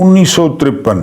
1953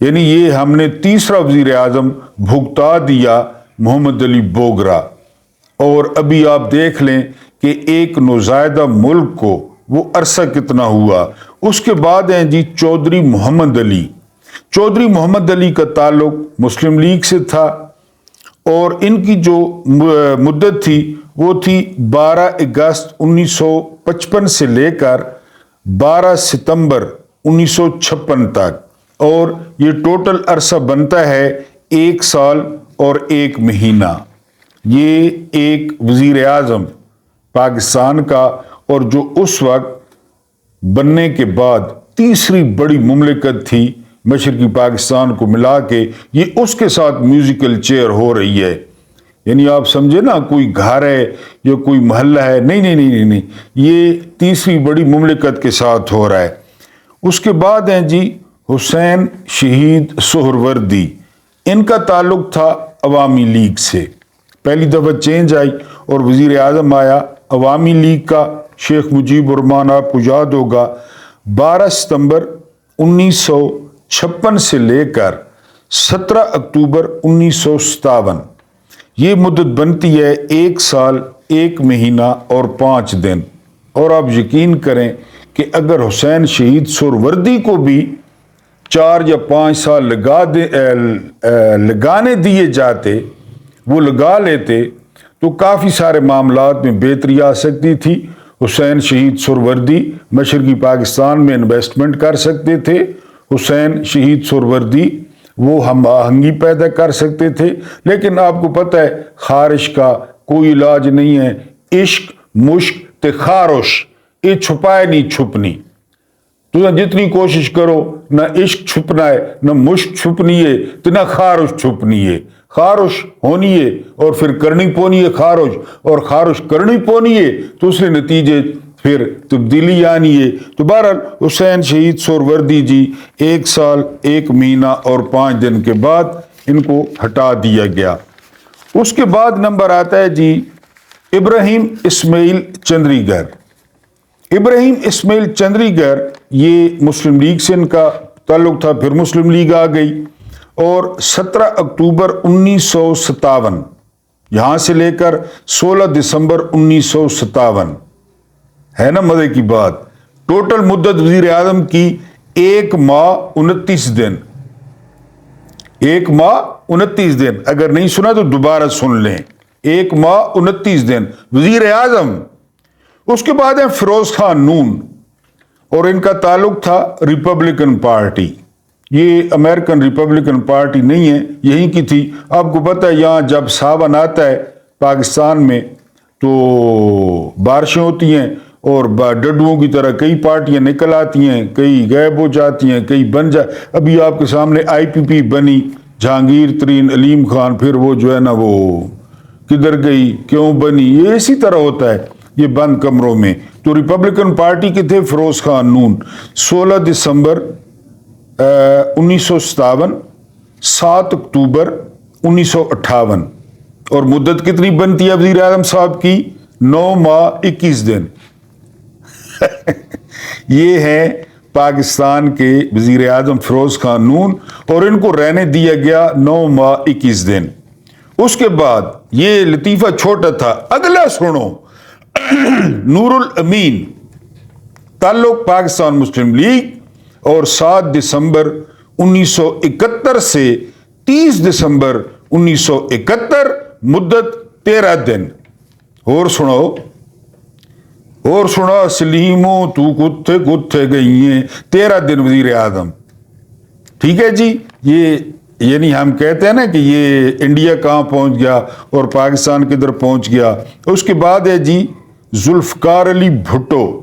یعنی یہ ہم نے تیسرا وزیر اعظم بھگتا دیا محمد علی بوگرا۔ اور ابھی آپ دیکھ لیں کہ ایک نوزائیدہ ملک کو وہ عرصہ کتنا ہوا۔ اس کے بعد ہیں جی چودھری محمد علی۔ چودھری محمد علی کا تعلق مسلم لیگ سے تھا، اور ان کی جو مدت تھی وہ تھی 12 اگست 1955 سے لے کر 12 ستمبر 1956 تک، اور یہ ٹوٹل عرصہ بنتا ہے 1 سال اور 1 مہینہ۔ یہ ایک وزیر اعظم پاکستان کا، اور جو اس وقت بننے کے بعد تیسری بڑی مملکت تھی مشرقی پاکستان کو ملا کے، یہ اس کے ساتھ میوزیکل چیئر ہو رہی ہے۔ یعنی آپ سمجھے نا، کوئی گھر ہے یا کوئی محلہ ہے، نہیں نہیں نہیں نہیں، یہ تیسری بڑی مملکت کے ساتھ ہو رہا ہے۔ اس کے بعد ہیں جی حسین شہید سہروردی۔ ان کا تعلق تھا عوامی لیگ سے۔ پہلی دفعہ چینج آئی اور وزیر اعظم آیا عوامی لیگ کا، شیخ مجیب الرحمان، آپ کو یاد ہوگا 12 ستمبر 1956 سے لے کر 17 اکتوبر 1957، یہ مدت بنتی ہے 1 سال 1 مہینہ اور 5 دن۔ اور آپ یقین کریں کہ اگر حسین شہید سہروردی کو بھی 4 یا 5 سال لگانے دیے جاتے، وہ لگا لیتے، تو کافی سارے معاملات میں بہتری آ سکتی تھی۔ حسین شہید سہروردی مشرقی پاکستان میں انویسٹمنٹ کر سکتے تھے، حسین شہید سہروردی وہ ہم آہنگی پیدا کر سکتے تھے۔ لیکن آپ کو پتہ ہے خارش کا کوئی علاج نہیں ہے، عشق مشق تے خارش یہ چھپائے نہیں چھپنی۔ تو جتنی کوشش کرو، نہ عشق چھپنا ہے، نہ مشق چھپنی ہے، تو نہ خارش چھپنی ہے۔ خارش ہونی ہے اور پھر کرنی پونی ہے خارش، اور خارش کرنی پونی ہے تو اس کے نتیجے پھر تبدیلی آنی ہے۔ تو بہرحال حسین شہید سہروردی جی 1 سال 1 مہینہ اور 5 دن کے بعد ان کو ہٹا دیا گیا۔ اس کے بعد نمبر آتا ہے جی ابراہیم اسماعیل چندریگر۔ ابراہیم اسماعیل چندریگر یہ مسلم لیگ سے ان کا تعلق تھا، پھر مسلم لیگ آ گئی، اور 17 اکتوبر 1957 یہاں سے لے کر 16 دسمبر 1957 ہے نا مزے کی بات۔ ٹوٹل مدت وزیر اعظم کی 1 ماہ 29 دن۔ 1 ماہ 29 دن، اگر نہیں سنا تو دوبارہ سن لیں۔ 1 ماہ 29 دن وزیر اعظم۔ اس کے بعد ہے فیروز خان نون، اور ان کا تعلق تھا ریپبلکن پارٹی۔ یہ امریکن ریپبلکن پارٹی نہیں ہے، یہیں کی تھی۔ آپ کو پتہ ہے یہاں جب ساون آتا ہے پاکستان میں تو بارشیں ہوتی ہیں، اور ڈڈوؤں کی طرح کئی پارٹیاں نکل آتی ہیں، کئی غائب ہو جاتی ہیں، کئی بن ابھی آپ کے سامنے آئی پی پی بنی، جہانگیر ترین علیم خان، پھر وہ جو ہے نا وہ کدھر گئی، کیوں بنی، یہ اسی طرح ہوتا ہے یہ بند کمروں میں۔ تو ریپبلکن پارٹی کے تھے فیروز خان نون۔ 16 دسمبر 1957، 7 اکتوبر 1958، اور مدت کتنی بنتی ہے وزیر اعظم صاحب کی؟ 9 ماہ 21 دن۔ یہ ہے پاکستان کے وزیر اعظم فیروز خان نون، اور ان کو رہنے دیا گیا 9 ماہ 21 دن۔ اس کے بعد یہ لطیفہ چھوٹا تھا، اگلا سنو۔ نور الامین، تعلق پاکستان مسلم لیگ، اور 7 دسمبر 1971 سے 30 دسمبر 1971، مدت 13 دن۔ اور سنو سلیمو تو کتے کتے گئی ہیں، 13 دن وزیر اعظم۔ ٹھیک ہے جی، یہ یعنی ہم کہتے ہیں نا کہ یہ انڈیا کہاں پہنچ گیا اور پاکستان کدھر پہنچ گیا۔ اس کے بعد ہے جی ذوالفقار علی بھٹو۔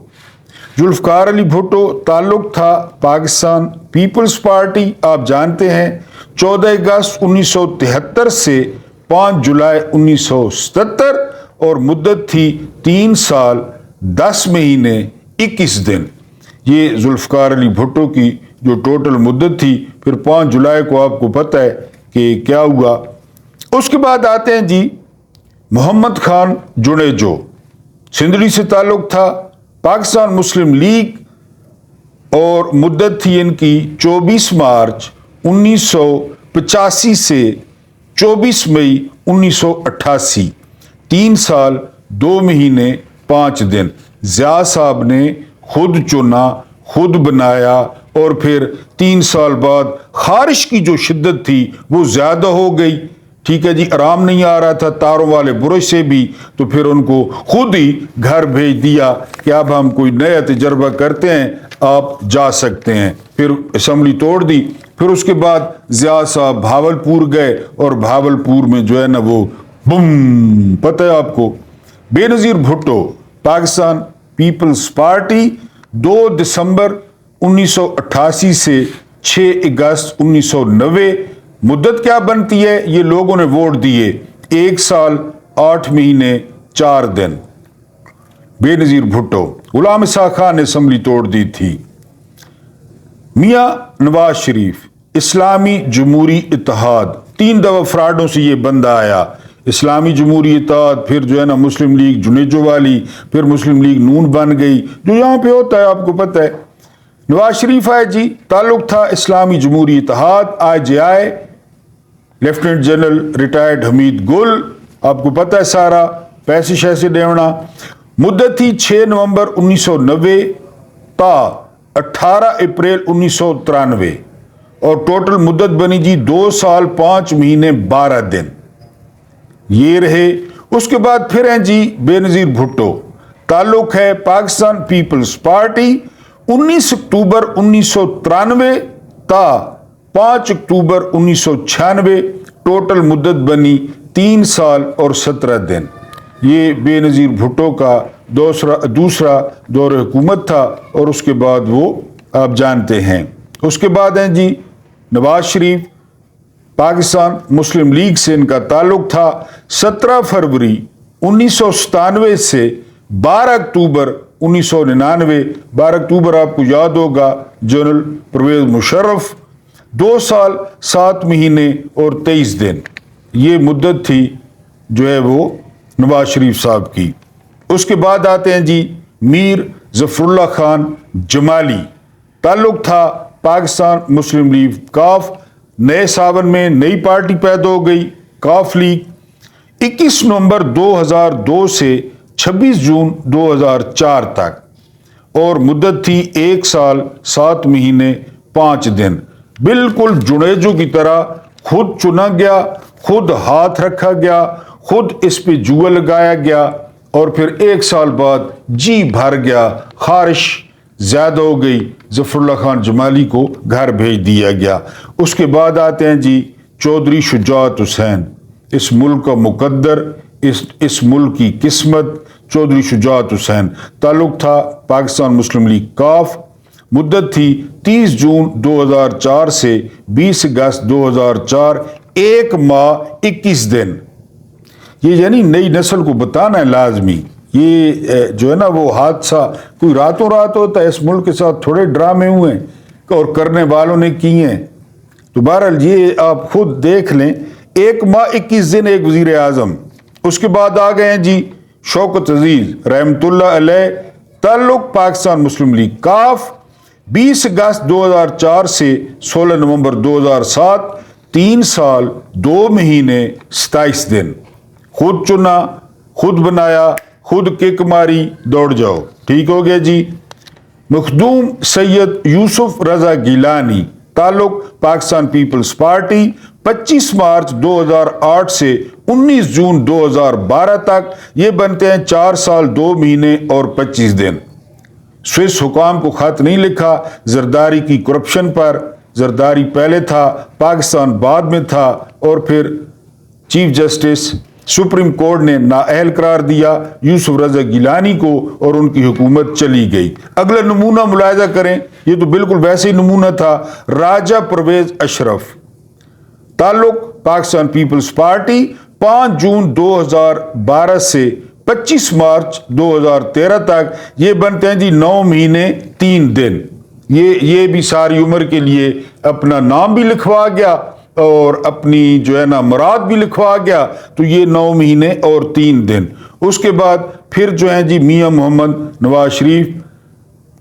ذوالفقار علی بھٹو تعلق تھا پاکستان پیپلز پارٹی، آپ جانتے ہیں 14 اگست 1973 سے 5 جولائی 1977، اور مدت تھی 3 سال 10 مہینے 21 دن۔ یہ ذوالفقار علی بھٹو کی جو ٹوٹل مدت تھی، پھر 5 جولائی کو آپ کو پتہ ہے کہ کیا ہوا۔ اس کے بعد آتے ہیں جی محمد خان جنیجو، سندھڑی سے تعلق تھا، پاکستان مسلم لیگ، اور مدت تھی ان کی 24 مارچ 1985 سے 24 مئی 1988، 3 سال 2 مہینے 5 دن ضیاء صاحب نے خود چنا، خود بنایا، اور پھر 3 سال بعد خارش کی جو شدت تھی وہ زیادہ ہو گئی، ٹھیک ہے جی، آرام نہیں آ رہا تھا تاروں والے برش سے بھی، تو پھر ان کو خود ہی گھر بھیج دیا کہ اب ہم کوئی نیا تجربہ کرتے ہیں، آپ جا سکتے ہیں۔ پھر اسمبلی توڑ دی۔ پھر اس کے بعد ضیاء صاحب بھاولپور گئے، اور بھاولپور میں جو ہے نا وہ بم، پتہ ہے آپ کو، بے نظیر بھٹو، پاکستان پیپلز پارٹی، 2 دسمبر 1988 سے 6 اگست 1990، مدت کیا بنتی ہے؟ یہ لوگوں نے ووٹ دیے 1 سال 8 مہینے 4 دن۔ بے نظیر بھٹو، غلام اسحاق خان نے اسمبلی توڑ دی تھی۔ میاں نواز شریف، اسلامی جمہوری اتحاد، 3 دفعہ فراڈوں سے یہ بندہ آیا، اسلامی جمہوری اتحاد، پھر جو ہے نا مسلم لیگ جنیجو والی، پھر مسلم لیگ نون بن گئی، جو یہاں پہ ہوتا ہے آپ کو پتہ ہے۔ نواز شریف آئے جی، تعلق تھا اسلامی جمہوری اتحاد، IJI، لیفٹیننٹ جنرل ریٹائرڈ حمید گل، آپ کو پتہ ہے سارا، پیسے شیسے دیونا۔ مدت تھی 6 نومبر 1990 تا 18 اپریل 1993، اور ٹوٹل مدت بنی جی 2 سال 5 مہینے 12 دن، یہ رہے۔ اس کے بعد پھر ہیں جی بے نظیر بھٹو، تعلق ہے پاکستان پیپلز پارٹی، 19 اکتوبر 1993 تا 5 اکتوبر 1996، ٹوٹل مدت بنی 3 سال اور 17 دن۔ یہ بے نظیر بھٹو کا دوسرا دور حکومت تھا، اور اس کے بعد وہ آپ جانتے ہیں۔ اس کے بعد ہیں جی نواز شریف، پاکستان مسلم لیگ سے ان کا تعلق تھا، 17 فروری 1997 سے 12 اکتوبر 1999، 12 اکتوبر آپ کو یاد ہوگا جنرل پرویز مشرف، 2 سال 7 مہینے اور 23 دن، یہ مدت تھی جو ہے وہ نواز شریف صاحب کی۔ اس کے بعد آتے ہیں جی میر ظفر اللہ خان جمالی، تعلق تھا پاکستان مسلم لیگ کاف، نئے ساون میں نئی پارٹی پیدا ہو گئی، کاف لیگ، 21 نومبر 2002 سے 26 جون 2004 تک، اور مدت تھی 1 سال 7 مہینے 5 دن، بالکل جنیجو کی طرح، خود چنا گیا، خود ہاتھ رکھا گیا، خود اس پہ جوا لگایا گیا، اور پھر 1 سال بعد جی بھر گیا، خارش زیادہ ہو گئی، ظفر اللہ خان جمالی کو گھر بھیج دیا گیا۔ اس کے بعد آتے ہیں جی چودھری شجاعت حسین، اس ملک کا مقدر، اس ملک کی قسمت، چودھری شجاعت حسین، تعلق تھا پاکستان مسلم لیگ کاف، مدت تھی 30 جون 2004 سے 20 اگست 2004، 1 ماہ 21 دن۔ یہ یعنی نئی نسل کو بتانا ہے لازمی، یہ جو ہے نا وہ حادثہ کوئی راتوں رات ہوتا ہے، اس ملک کے ساتھ تھوڑے ڈرامے ہوئے ہیں اور کرنے والوں نے کیے ہیں۔ تو بہرحال یہ آپ خود دیکھ لیں، 1 ماہ 21 دن ایک وزیر اعظم۔ اس کے بعد آ گئے ہیں جی شوکت عزیز رحمت اللہ علیہ، تعلق پاکستان مسلم لیگ کاف، 20 اگست 2004 سے 16 نومبر 2007، 3 سال 2 مہینے 27 دن، خود چنا، خود بنایا، خود کک ماری، دوڑ جاؤ، ٹھیک ہو گیا جی۔ مخدوم سید یوسف رضا گیلانی، تعلق پاکستان پیپلز پارٹی، 25 مارچ 2008 سے 19 جون 2012 تک، یہ بنتے ہیں 4 سال 2 مہینے اور 25 دن۔ سوئس حکام کو خط نہیں لکھا زرداری کی کرپشن پر، زرداری پہلے تھا، پاکستان بعد میں تھا، اور پھر چیف جسٹس سپریم کورٹ نے نااہل قرار دیا یوسف رضا گیلانی کو، اور ان کی حکومت چلی گئی۔ اگلا نمونہ ملاحظہ کریں، یہ تو بالکل ویسے ہی نمونہ تھا، راجہ پرویز اشرف، تعلق پاکستان پیپلز پارٹی، 5 جون 2012 سے 25 مارچ 2013 تک، یہ بنتے ہیں جی 9 مہینے 3 دن۔ یہ بھی ساری عمر کے لیے اپنا نام بھی لکھوا گیا اور اپنی جو ہے نا مراد بھی لکھوا گیا، تو یہ 9 مہینے اور 3 دن۔ اس کے بعد پھر جو ہیں جی میاں محمد نواز شریف،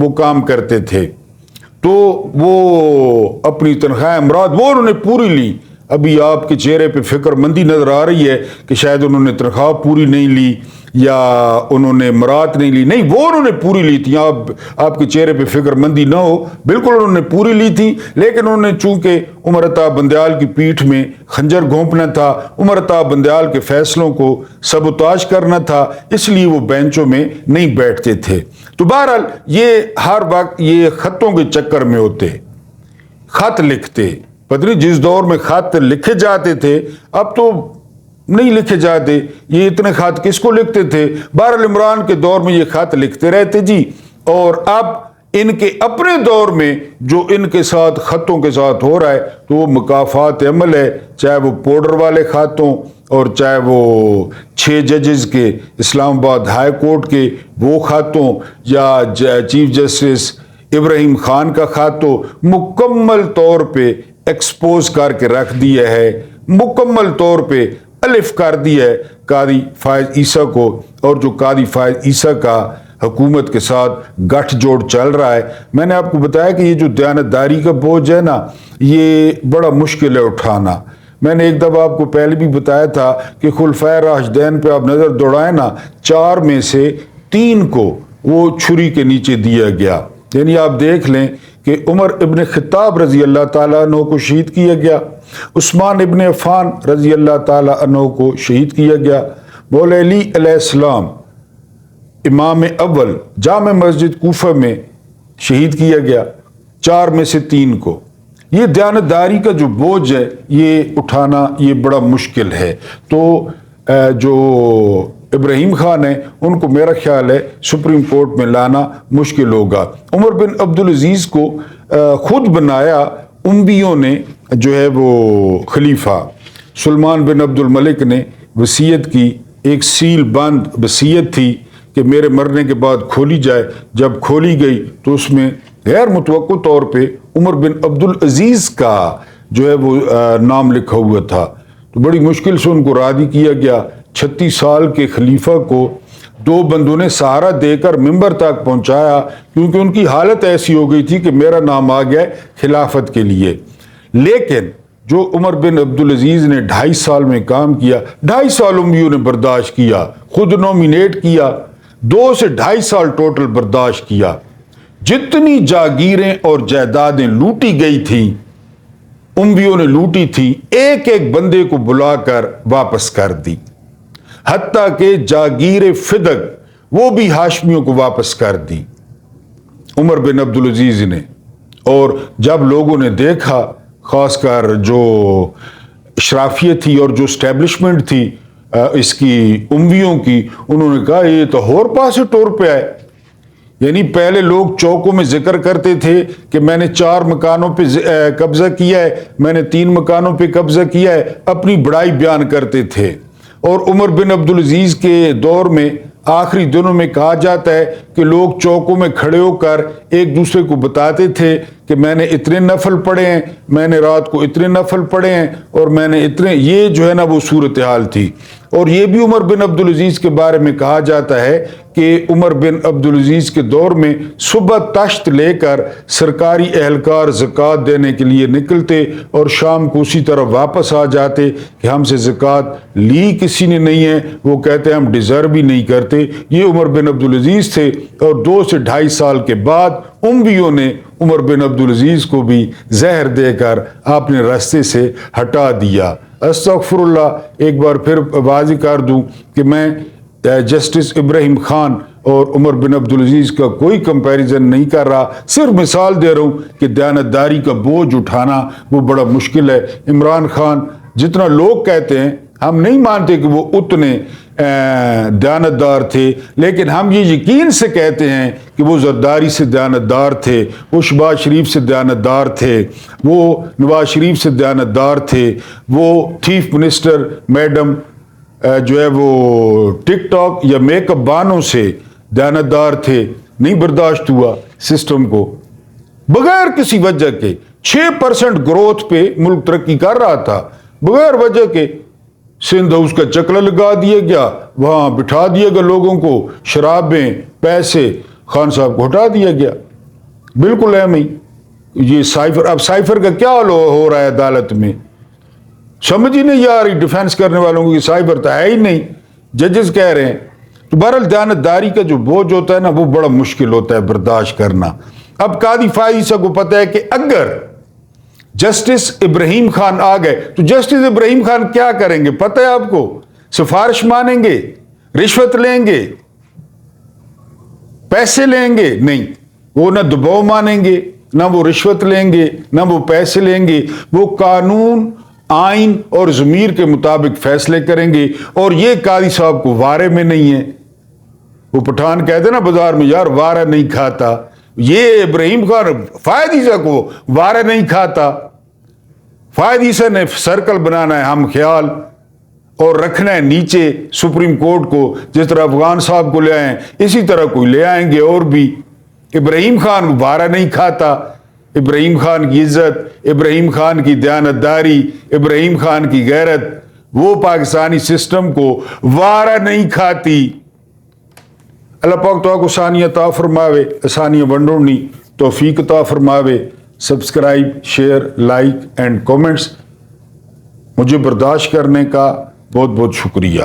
وہ کام کرتے تھے، تو وہ اپنی تنخواہ مراد وہ انہوں نے پوری لی۔ ابھی آپ کے چہرے پہ فکر مندی نظر آ رہی ہے کہ شاید انہوں نے تنخواہ پوری نہیں لی یا انہوں نے مراد نہیں لی، نہیں، وہ انہوں نے پوری لی تھی۔ آپ کے چہرے پہ فکر مندی نہ ہو، بالکل انہوں نے پوری لی تھی، لیکن انہوں نے چونکہ عمر عطا بندیال کی پیٹھ میں خنجر گھونپنا تھا، عمر عطا بندیال کے فیصلوں کو سبوتاژ کرنا تھا، اس لیے وہ بینچوں میں نہیں بیٹھتے تھے۔ تو بہرحال یہ ہر وقت یہ خطوں کے چکر میں ہوتے، خط لکھتے، پتہ نہیں جس دور میں خط لکھے جاتے تھے اب تو نہیں لکھے جاتے، یہ اتنے خط کس کو لکھتے تھے؟ بہرحال عمران کے دور میں یہ خط لکھتے رہتے جی، اور اب ان کے اپنے دور میں جو ان کے ساتھ خطوں کے ساتھ ہو رہا ہے تو وہ مکافات عمل ہے، چاہے وہ پاؤڈر والے خطوں اور چاہے وہ 6 ججز کے اسلام آباد ہائی کورٹ کے وہ خطوں یا چیف جسٹس ابراہیم خان کا خط تو مکمل طور پہ ایکسپوز کر کے رکھ دیا ہے، مکمل طور پہ الف کر دیا ہے قاضی فائز عیسیٰ کو، اور جو قاضی فائز عیسیٰ کا حکومت کے ساتھ گٹھ جوڑ چل رہا ہے۔ میں نے آپ کو بتایا کہ یہ جو دیانتداری کا بوجھ ہے نا، یہ بڑا مشکل ہے اٹھانا۔ میں نے ایک دفعہ آپ کو پہلے بھی بتایا تھا کہ خلفائے راشدین پہ آپ نظر دوڑائیں نا، 4 میں سے 3 کو وہ چھری کے نیچے دیا گیا، یعنی آپ دیکھ لیں کہ عمر ابن خطاب رضی اللہ تعالیٰ عنہ کو شہید کیا گیا، عثمان ابن عفان رضی اللہ تعالیٰ عنہ کو شہید کیا گیا، مولا علی علیہ السلام امام اول جامع مسجد کوفہ میں شہید کیا گیا، 4 میں سے 3 کو۔ یہ دیانتداری کا جو بوجھ ہے یہ اٹھانا یہ بڑا مشکل ہے، تو جو ابراہیم خان ہیں ان کو میرا خیال ہے سپریم کورٹ میں لانا مشکل ہوگا۔ عمر بن عبدالعزیز کو خود بنایا امویوں نے، جو ہے وہ خلیفہ سلمان بن عبد الملک نے وصیت کی، ایک سیل بند وصیت تھی کہ میرے مرنے کے بعد کھولی جائے، جب کھولی گئی تو اس میں غیر متوقع طور پہ عمر بن عبدالعزیز کا جو ہے وہ نام لکھا ہوا تھا، تو بڑی مشکل سے ان کو راضی کیا گیا۔ 36 سال کے خلیفہ کو 2 بندوں نے سہارا دے کر ممبر تک پہنچایا، کیونکہ ان کی حالت ایسی ہو گئی تھی کہ میرا نام آ گیا خلافت کے لیے۔ لیکن جو عمر بن عبدالعزیز نے 2.5 سال میں کام کیا، 2.5 سال امویوں نے برداشت کیا، خود نومینیٹ کیا، 2 سے 2.5 سال ٹوٹل برداشت کیا۔ جتنی جاگیریں اور جائیدادیں لوٹی گئی تھیں امویوں نے لوٹی تھی، ایک ایک بندے کو بلا کر واپس کر دی، حتیٰ کہ جاگیر فدق وہ بھی ہاشمیوں کو واپس کر دی عمر بن عبدالعزیز نے۔ اور جب لوگوں نے دیکھا، خاص کر جو اشرافیت تھی اور جو اسٹیبلشمنٹ تھی اس کی امویوں کی، انہوں نے کہا یہ تو ہور پاسے ٹور پہ آئے۔ یعنی پہلے لوگ چوکوں میں ذکر کرتے تھے کہ میں نے 4 مکانوں پہ قبضہ کیا ہے، میں نے 3 مکانوں پہ قبضہ کیا ہے، اپنی بڑائی بیان کرتے تھے۔ اور عمر بن عبدالعزیز کے دور میں آخری دنوں میں کہا جاتا ہے کہ لوگ چوکوں میں کھڑے ہو کر ایک دوسرے کو بتاتے تھے کہ میں نے اتنے نفل پڑھے ہیں، میں نے رات کو اتنے نفل پڑھے ہیں، اور میں نے اتنے، یہ جو ہے نا وہ صورتحال تھی۔ اور یہ بھی عمر بن عبدالعزیز کے بارے میں کہا جاتا ہے کہ عمر بن عبدالعزیز کے دور میں صبح تشت لے کر سرکاری اہلکار زکوٰۃ دینے کے لیے نکلتے اور شام کو اسی طرح واپس آ جاتے کہ ہم سے زکوٰۃ لی کسی نے نہیں ہے، وہ کہتے ہیں ہم ڈیزرو بھی نہیں کرتے۔ یہ عمر بن عبدالعزیز تھے، اور 2 سے 2.5 سال کے بعد امویوں نے عمر بن عبدالعزیز کو بھی زہر دے کر اپنے راستے سے ہٹا دیا۔ استغفر اللہ، ایک بار پھر واضح کر دوں کہ میں جسٹس ابراہیم خان اور عمر بن عبدالعزیز کا کوئی کمپیریزن نہیں کر رہا، صرف مثال دے رہا ہوں کہ دیانتداری کا بوجھ اٹھانا وہ بڑا مشکل ہے۔ عمران خان جتنا لوگ کہتے ہیں، ہم نہیں مانتے کہ وہ اتنے دیانتدار تھے، لیکن ہم یہ یقین سے کہتے ہیں کہ وہ زرداری سے دیانتدار تھے، وہ شہباز شریف سے دیانتدار تھے، وہ نواز شریف سے دیانتدار تھے، وہ چیف منسٹر میڈم جو ہے وہ ٹک ٹاک یا میک اپ بانوں سے دیانتدار تھے۔ نہیں برداشت ہوا سسٹم کو، بغیر کسی وجہ کے 6% گروتھ پہ ملک ترقی کر رہا تھا، بغیر وجہ کے سندھ ہاؤس کا چکلا لگا دیا گیا، وہاں بٹھا دیا گیا لوگوں کو، شرابیں، پیسے، خان صاحب کو ہٹا دیا گیا۔ بالکل اہم ہی یہ سائفر، اب سائفر کا کیا ہو رہا ہے عدالت میں، سمجھ ہی نہیں آ رہی ڈیفینس کرنے والوں کو کہ سائفر تو ہے ہی نہیں، ججز کہہ رہے ہیں۔ تو بہرحال دیانتداری کا جو بوجھ ہوتا ہے نا وہ بڑا مشکل ہوتا ہے برداشت کرنا۔ اب قاضی فائز عیسیٰ کو پتہ ہے کہ اگر جسٹس ابراہیم خان آ گئے تو جسٹس ابراہیم خان کیا کریں گے پتہ ہے آپ کو؟ سفارش مانیں گے، رشوت لیں گے، پیسے لیں گے؟ نہیں، وہ نہ دباؤ مانیں گے، نہ وہ رشوت لیں گے، نہ وہ پیسے لیں گے، وہ قانون، آئین اور ضمیر کے مطابق فیصلے کریں گے۔ اور یہ قاضی صاحب کو وارے میں نہیں ہے، وہ پٹھان کہتے ہیں نا بازار میں، یار وارا نہیں کھاتا، یہ ابراہیم خان فائز عیسیٰ کو وارا نہیں کھاتا۔ فائز عیسیٰ نے سرکل بنانا ہے ہم خیال اور رکھنا ہے نیچے سپریم کورٹ کو، جس طرح افغان صاحب کو لے آئیں اسی طرح کوئی لے آئیں گے اور بھی۔ ابراہیم خان وارا نہیں کھاتا، ابراہیم خان کی عزت، ابراہیم خان کی دیانتداری، ابراہیم خان کی غیرت وہ پاکستانی سسٹم کو وارا نہیں کھاتی۔ اللہ پاک تو کو ثانیہ عطا فرماوے، ثانیہ ونڈونی توفیق عطا فرماوے۔ Subscribe, share, like and comments, مجھے برداشت کرنے کا بہت بہت شکریہ۔